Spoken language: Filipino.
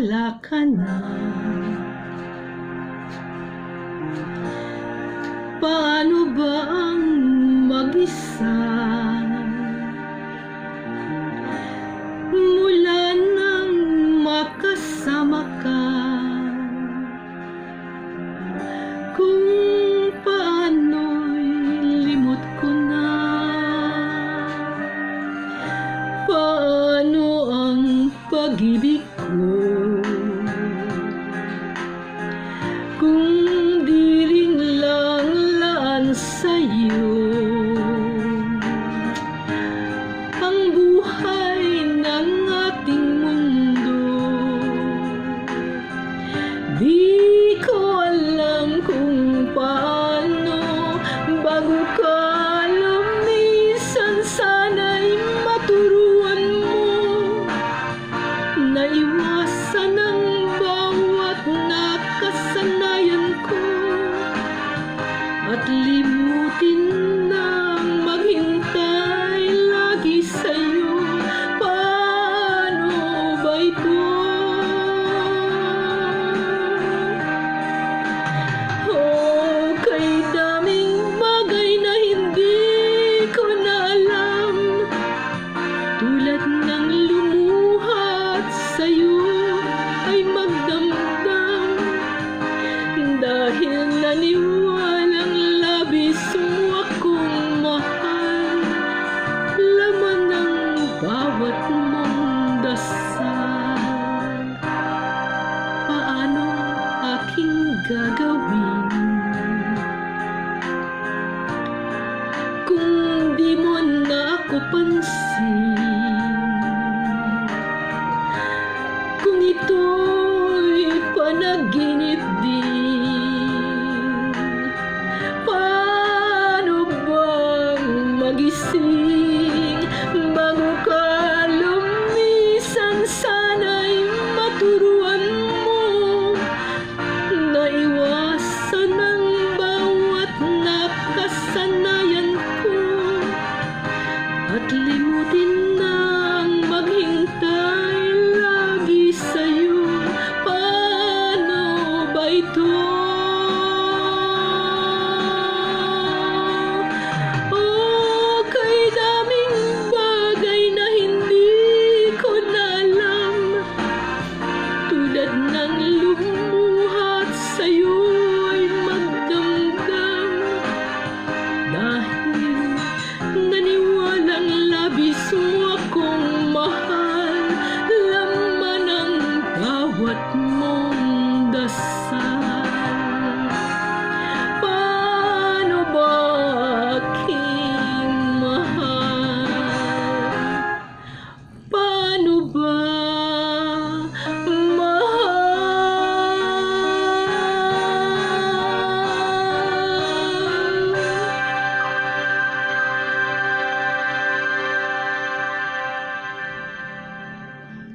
wala ka na. Paano ba ang mag-isa mula nang makasama ka? Kung paano'y limot ko na. Paano ang pag-ibig ko kung di rin lang laan sa'yo ang buhay ng ating mundo? Di ko alam kung paano bago ka lumisan, sana'y maturuan mo na iwasan ang bawat nakasanayan ko at limutin na maghintay lagi sa'yo. Paano ba ito? Kay daming bagay na hindi ko na alam, tulad ng lumuhat sa'yo ay magdamdam, dahil naniwalang labis mo akong mahal. Laman ng bawat mong dasal, paano aking gagawin kung di mo na ako pansin? Kung ito'y panaginip din, paano bang magising bago ka lumisan? Sana'y maturuan mo na iwasan ang bawat nakasanayan ko at limutin nang maghintay lagi sa'yo. Paano ba ito? Kay daming bagay na hindi ko na alam, tulad ng